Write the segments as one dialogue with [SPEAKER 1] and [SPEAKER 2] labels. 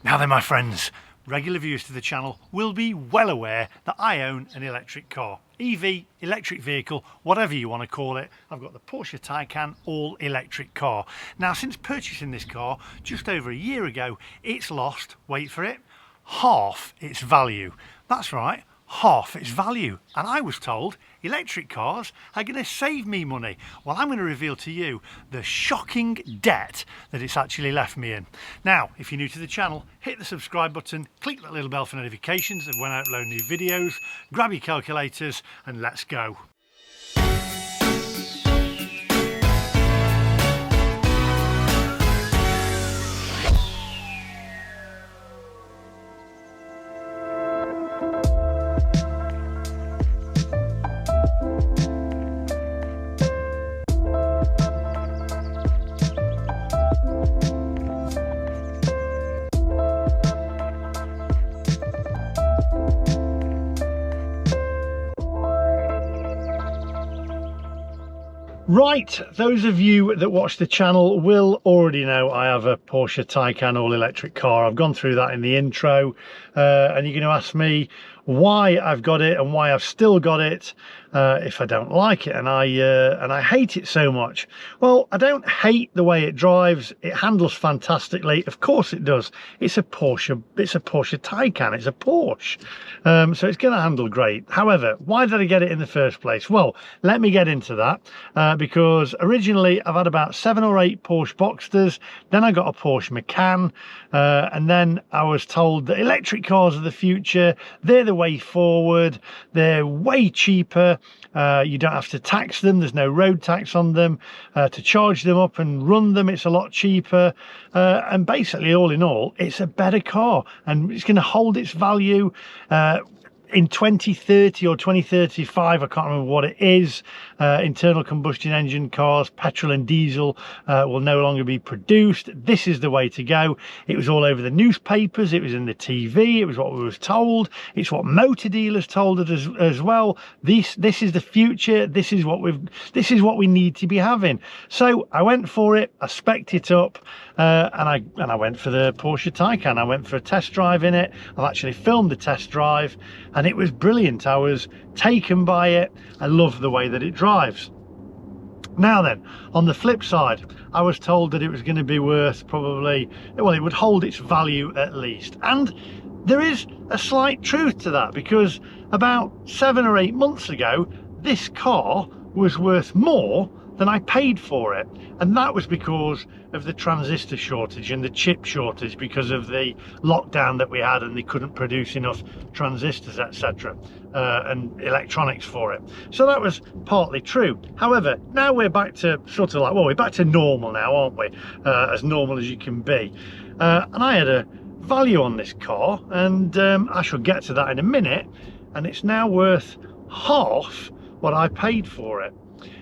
[SPEAKER 1] Now then, my friends, regular viewers to the channel will be well aware that I own an electric car. EV, electric vehicle, whatever you want to call it. I've got the Porsche Taycan all electric car. Now, since purchasing this car just over a year ago, it's lost, wait for it, half its value. That's right, half its value. And I was told electric cars are going to save me money. Well, I'm going to reveal to you the shocking debt that it's actually left me in. Now, if you're new to the channel, hit the subscribe button, click that little bell for notifications of when I upload new videos, grab your calculators and let's go. Right, those of you that watch the channel will already know I have a Porsche Taycan all-electric car. I've gone through that in the intro, and you're going to ask me why I've got it and why I've still got it if I don't like it and I hate it so much. Well, I don't hate the way it drives. It handles fantastically, of course it does. It's a Porsche Taycan, it's a Porsche, so it's going to handle great. However, why did I get it in the first place? Well, let me get into that, because originally I've had about 7 or 8 Porsche Boxsters, then I got a Porsche Macan, and then I was told that electric cars are the future, they're the way forward, they're way cheaper, you don't have to tax them, there's no road tax on them, to charge them up and run them it's a lot cheaper, and basically all in all it's a better car and it's going to hold its value in 2030 or 2035, I can't remember what it is. Internal combustion engine cars, petrol and diesel, will no longer be produced. This is the way to go. It was all over the newspapers, it was in the TV, it was what we was told, it's what motor dealers told us as well. This is the future, this is what we need to be having. So I went for it, I spec'd it up, and I went for the Porsche Taycan. I went for a test drive in it. I've actually filmed the test drive and it was brilliant. I was taken by it. I love the way that it drives. Now then, on the flip side, I was told that it was going to be worth probably, well, it would hold its value at least. And there is a slight truth to that, because about 7 or 8 months ago, this car was worth more than I paid for it, and that was because of the transistor shortage and the chip shortage, because of the lockdown that we had and they couldn't produce enough transistors, etc., and electronics for it. So that was partly true. However, now we're back to sort of like, well, we're back to normal now, aren't we? As normal as you can be. And I had a value on this car, and I shall get to that in a minute, and it's now worth half what I paid for it.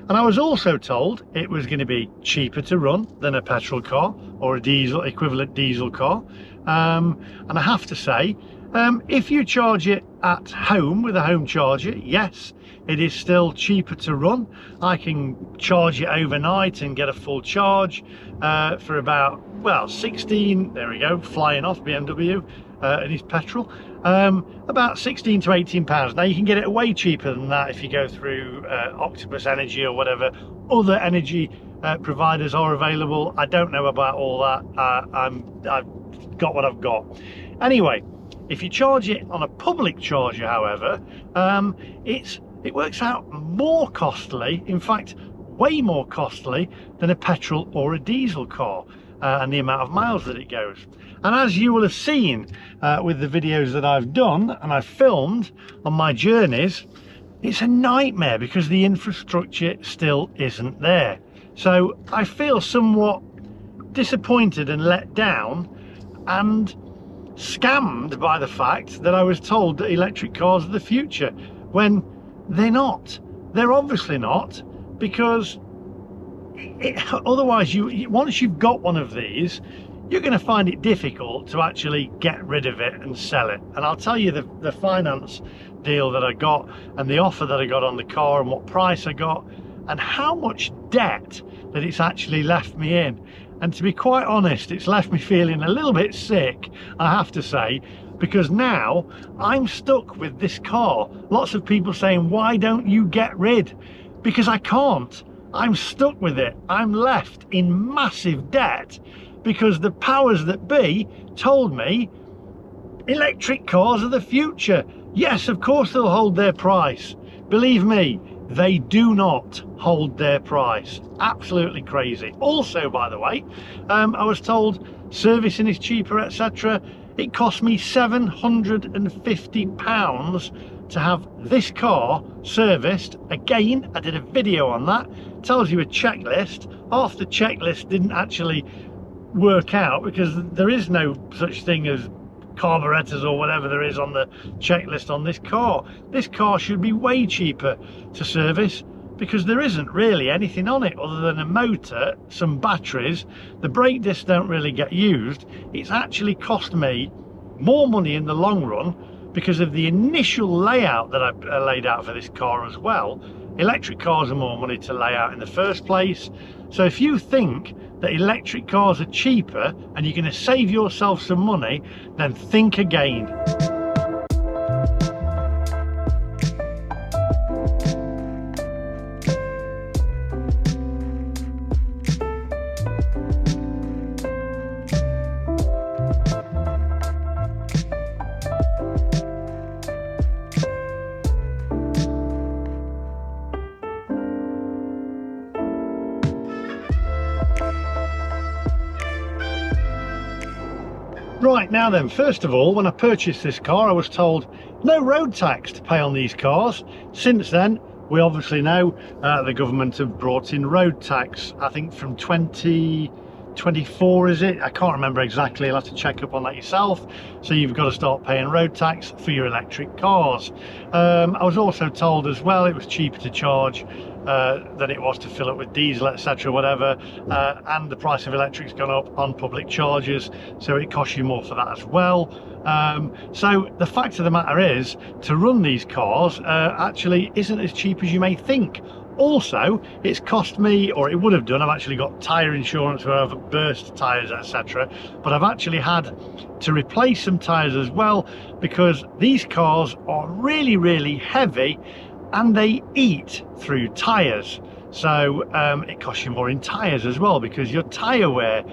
[SPEAKER 1] And I was also told it was going to be cheaper to run than a petrol car or a diesel equivalent diesel car. And I have to say, if you charge it at home with a home charger, yes, it is still cheaper to run. I can charge it overnight and get a full charge for about, well, 16, there we go, flying off BMW, and his petrol, about 16 to 18 pounds. Now you can get it way cheaper than that if you go through Octopus Energy or whatever other energy providers are available. I don't know about all that. I've got what I've got. Anyway, if you charge it on a public charger, however, it works out more costly, in fact way more costly than a petrol or a diesel car, and the amount of miles that it goes. And as you will have seen with the videos that I've done and I've filmed on my journeys, it's a nightmare because the infrastructure still isn't there. So I feel somewhat disappointed and let down and scammed by the fact that I was told that electric cars are the future, when they're not. They're obviously not, because otherwise once you've got one of these, you're going to find it difficult to actually get rid of it and sell it. And I'll tell you the finance deal that I got and the offer that I got on the car and what price I got and how much debt that it's actually left me in. And to be quite honest, it's left me feeling a little bit sick, I have to say, because now I'm stuck with this car. Lots of people saying, why don't you get rid? Because I can't. I'm stuck with it. I'm left in massive debt because the powers that be told me electric cars are the future. Yes, of course they'll hold their price. Believe me, they do not hold their price. Absolutely crazy. Also, by the way, I was told servicing is cheaper, etc. It cost me £750 to have this car serviced. Again, I did a video on that. It tells you a checklist. Half the checklist didn't actually work out because there is no such thing as carburetors or whatever there is on the checklist on this car. This car should be way cheaper to service because there isn't really anything on it other than a motor, some batteries. The brake discs don't really get used. It's actually cost me more money in the long run because of the initial layout that I laid out for this car as well. Electric cars are more money to lay out in the first place. So if you think that electric cars are cheaper and you're going to save yourself some money, then think again. Right, now then, first of all, when I purchased this car, I was told no road tax to pay on these cars. Since then, we obviously know the government have brought in road tax, I think from 2024, is it? I can't remember exactly, you'll have to check up on that yourself. So you've got to start paying road tax for your electric cars. I was also told as well it was cheaper to charge than it was to fill up with diesel, etc., whatever, and the price of electric's gone up on public charges, so it costs you more for that as well. So the fact of the matter is, to run these cars actually isn't as cheap as you may think. Also, it's cost me, or it would have done, I've actually got tyre insurance where I've burst tyres, etc., but I've actually had to replace some tyres as well because these cars are really, really heavy and they eat through tyres. So it costs you more in tyres as well because your tyre wear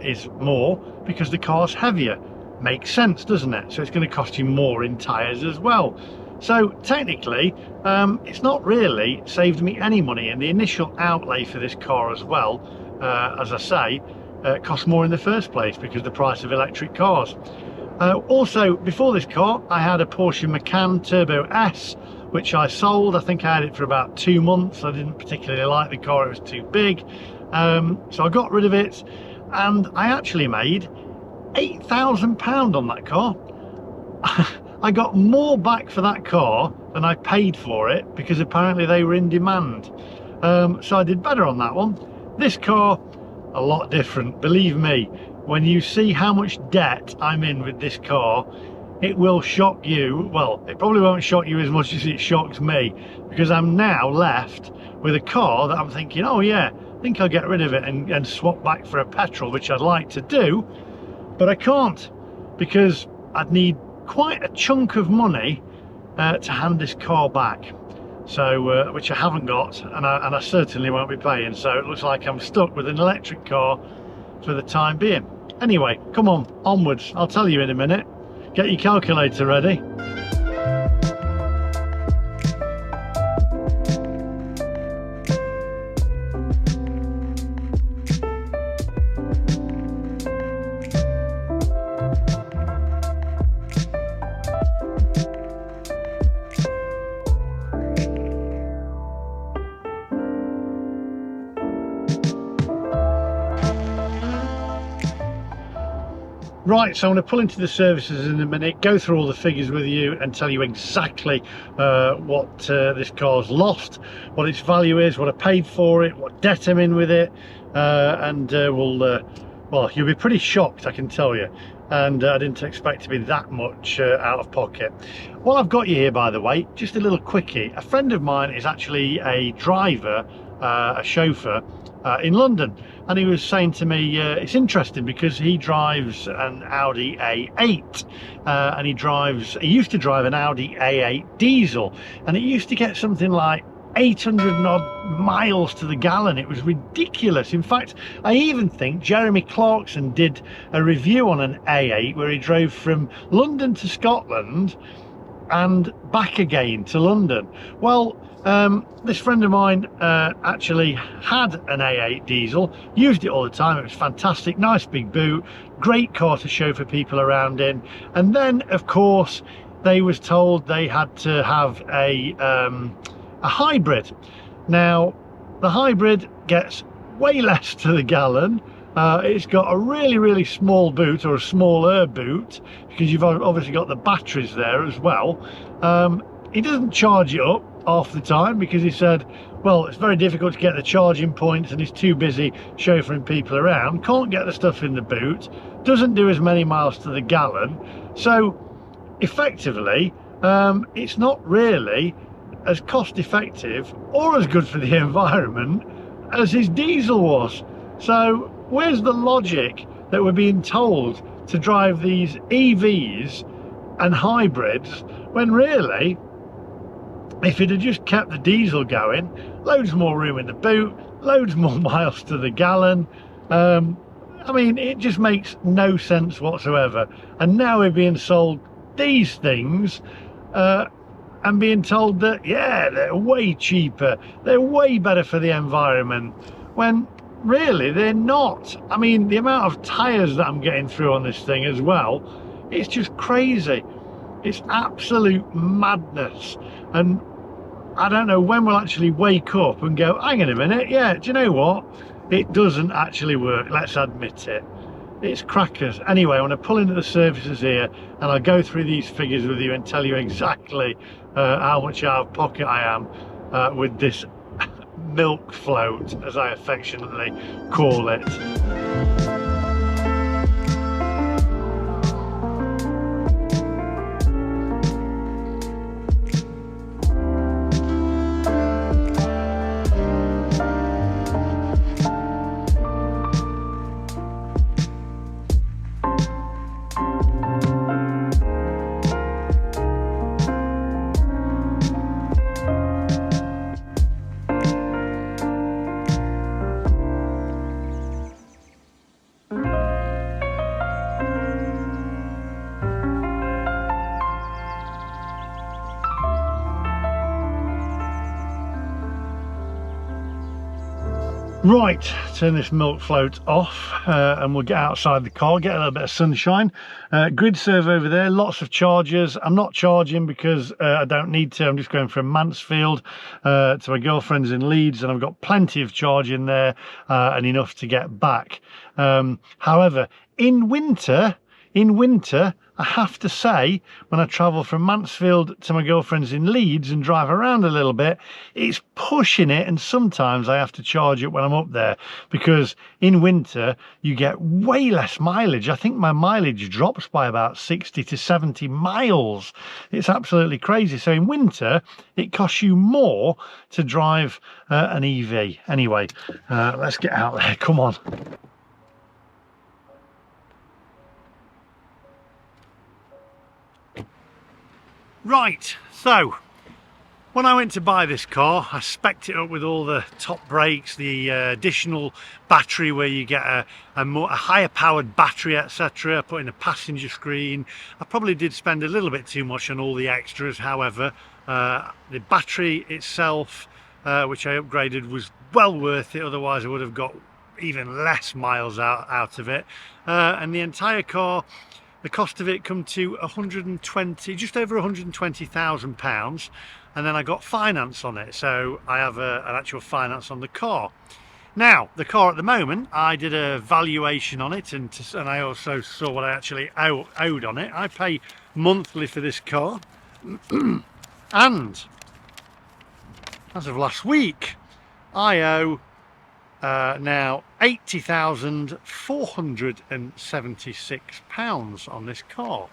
[SPEAKER 1] is more because the car's heavier. Makes sense, doesn't it? So it's going to cost you more in tyres as well. So technically, it's not really saved me any money, and the initial outlay for this car as well, as I say, cost more in the first place because of the price of electric cars. Also, before this car, I had a Porsche Macan Turbo S, which I sold. I think I had it for about 2 months. I didn't particularly like the car, it was too big. So I got rid of it, and I actually made £8,000 on that car. I got more back for that car than I paid for it because apparently they were in demand. So I did better on that one. This car, a lot different, believe me. When you see how much debt I'm in with this car, it will shock you. Well, it probably won't shock you as much as it shocks me, because I'm now left with a car that I'm thinking, oh yeah, I think I'll get rid of it and swap back for a petrol, which I'd like to do, but I can't because I'd need quite a chunk of money to hand this car back. So which I haven't got, and I certainly won't be paying. So it looks like I'm stuck with an electric car for the time being. Anyway, come on, onwards. I'll tell you in a minute. Get your calculator ready. Right, so I'm going to pull into the services in a minute, go through all the figures with you and tell you exactly what this car's lost, what its value is, what I paid for it, what debt I'm in with it, and well, you'll be pretty shocked, I can tell you. And I didn't expect to be that much out of pocket. While I've got you here, by the way, just a little quickie. A friend of mine is actually a driver, a chauffeur in London, and he was saying to me it's interesting because he drives an Audi A8 and he used to drive an Audi A8 diesel, and it used to get something like 800 and odd miles to the gallon. It was ridiculous. In fact, I even think Jeremy Clarkson did a review on an A8 where he drove from London to Scotland and back again to London. Well, this friend of mine actually had an A8 diesel, used it all the time. It was fantastic, nice big boot, great car to show for people around in. And then of course they was told they had to have a hybrid. Now the hybrid gets way less to the gallon. It's got a really small boot, or a smaller boot, because you've obviously got the batteries there as well. He doesn't charge it up half the time because he said, well, it's very difficult to get the charging points and he's too busy chauffeuring people around, can't get the stuff in the boot, doesn't do as many miles to the gallon. So effectively it's not really as cost effective or as good for the environment as his diesel was. So where's the logic that we're being told to drive these EVs and hybrids when really, if it had just kept the diesel going, loads more room in the boot, loads more miles to the gallon, I mean, it just makes no sense whatsoever. And now we're being sold these things and being told that, yeah, they're way cheaper, they're way better for the environment, when really they're not. I mean, the amount of tyres that I'm getting through on this thing as well, it's just crazy. It's absolute madness. And I don't know when we'll actually wake up and go, hang on a minute, yeah, do you know what? It doesn't actually work, let's admit it. It's crackers. Anyway, I want to pull into the services here and I'll go through these figures with you and tell you exactly how much out of pocket I am with this milk float, as I affectionately call it. Right, turn this milk float off and we'll get outside the car, get a little bit of sunshine. Grid serve over there, lots of chargers. I'm not charging because I don't need to. I'm just going from Mansfield to my girlfriend's in Leeds, and I've got plenty of charge in there and enough to get back. However, in winter, I have to say, when I travel from Mansfield to my girlfriend's in Leeds and drive around a little bit, it's pushing it, and sometimes I have to charge it when I'm up there, because in winter you get way less mileage. I think my mileage drops by about 60 to 70 miles. It's absolutely crazy. So in winter it costs you more to drive an EV. Anyway, let's get out there, come on. Right, so when I went to buy this car, I spec'd it up with all the top brakes, the additional battery where you get a higher powered battery, etc. I put in a passenger screen. I probably did spend a little bit too much on all the extras. However, the battery itself, which I upgraded, was well worth it. Otherwise I would have got even less miles out of it. And the entire car, the cost of it come to just over £120,000, and then I got finance on it, so I have an actual finance on the car. Now the car at the moment, I did a valuation on it, and I also saw what I actually owed on it. I pay monthly for this car and as of last week I owe now £80,476 on this car.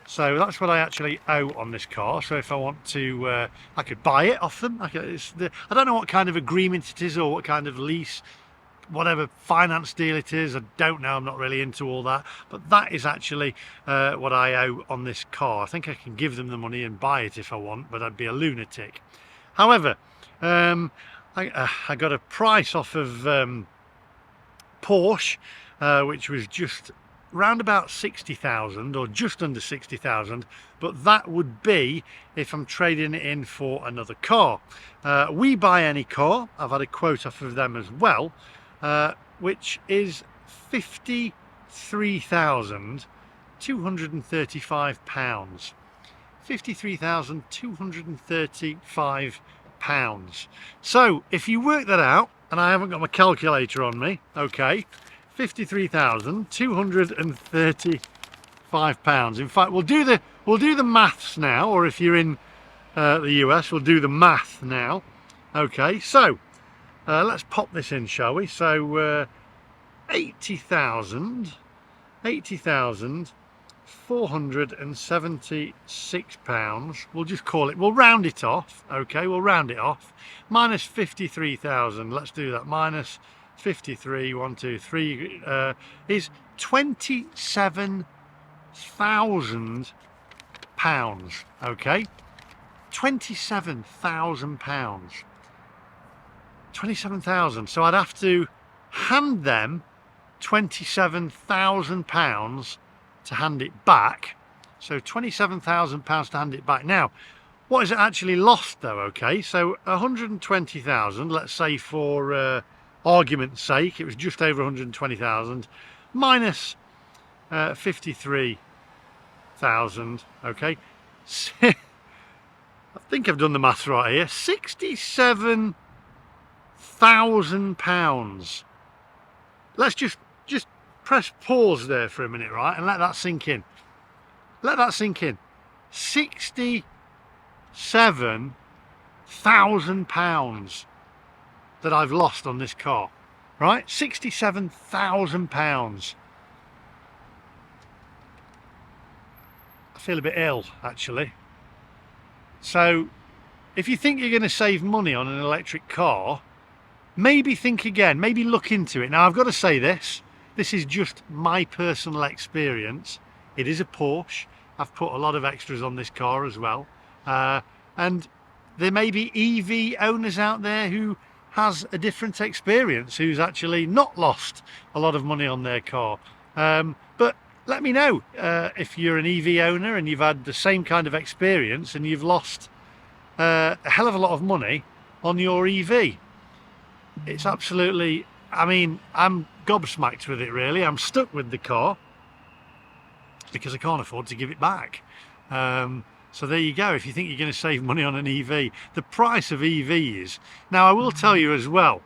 [SPEAKER 1] So that's what I actually owe on this car. So if I want to, I could buy it off them. I don't know what kind of agreement it is or what kind of lease whatever finance deal it is. I don't know, I'm not really into all that, but that is actually what I owe on this car. I think I can give them the money and buy it if I want, but I'd be a lunatic. However, I got a price off of Porsche, which was just round about 60,000 or just under 60,000, but that would be if I'm trading it in for another car. We Buy Any Car, I've had a quote off of them as well, which is £53,235. £53,235. So if you work that out, and I haven't got my calculator on me, okay, £53,235. In fact, we'll do the maths now, or if you're in the US, we'll do the math now. Okay, so let's pop this in, shall we? So 80,476 pounds. We'll just call it, we'll round it off. Okay, we'll round it off. Minus 53,000. Let's do that. Minus 53, 1, 2, 3 is 27,000 pounds. Okay, 27,000 pounds. 27,000. So I'd have to hand them 27,000 pounds to hand it back. So 27,000 pounds to hand it back. Now, what is it actually lost though? Okay, so 120,000. Let's say for argument's sake, it was just over 120,000 minus 53,000. Okay, I think I've done the maths right here. 67,000 pounds. Let's just press pause there for a minute, right, and let that sink in. Let that sink in. 67,000 pounds that I've lost on this car, right? 67,000 pounds. I feel a bit ill, actually. So if you think you're going to save money on an electric car, maybe think again, maybe look into it. Now, I've got to say this is just my personal experience. It is a Porsche. I've put a lot of extras on this car as well, and there may be EV owners out there who has a different experience, who's actually not lost a lot of money on their car. But let me know if you're an EV owner and you've had the same kind of experience and you've lost a hell of a lot of money on your EV. It's absolutely, I mean, I'm gobsmacked with it, really. I'm stuck with the car because I can't afford to give it back. So there you go. If you think you're going to save money on an EV, the price of EVs. Now, I will tell you as well,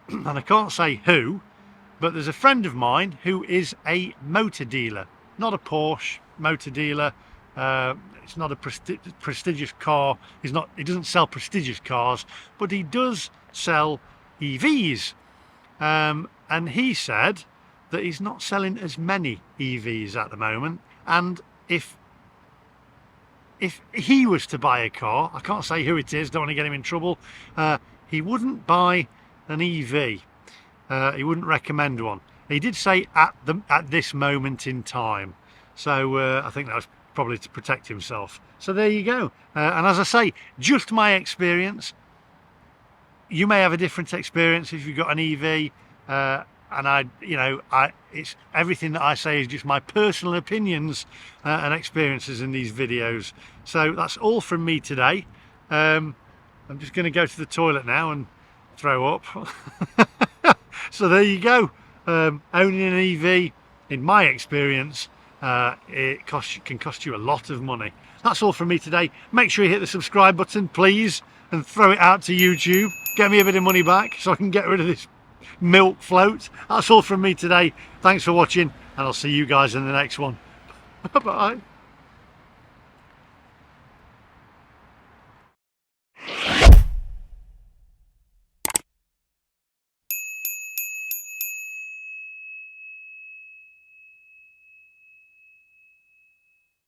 [SPEAKER 1] and I can't say who, but there's a friend of mine who is a motor dealer, not a Porsche motor dealer. It's not a prestigious car. He doesn't sell prestigious cars, but he does sell EVs. And he said that he's not selling as many EVs at the moment, and if he was to buy a car, I can't say who it is, don't want to get him in trouble, he wouldn't buy an EV. He wouldn't recommend one. He did say at this moment in time, so I think that was probably to protect himself. So there you go. And as I say, just my experience. You may have a different experience if you've got an EV, and it's everything that I say is just my personal opinions and experiences in these videos. So that's all from me today. I'm just going to go to the toilet now and throw up. So there you go. Owning an EV, in my experience, it can cost you a lot of money. That's all from me today. Make sure you hit the subscribe button, please, and throw it out to YouTube. Get me a bit of money back so I can get rid of this milk float. That's all from me today. Thanks for watching, and I'll see you guys in the next one. Bye.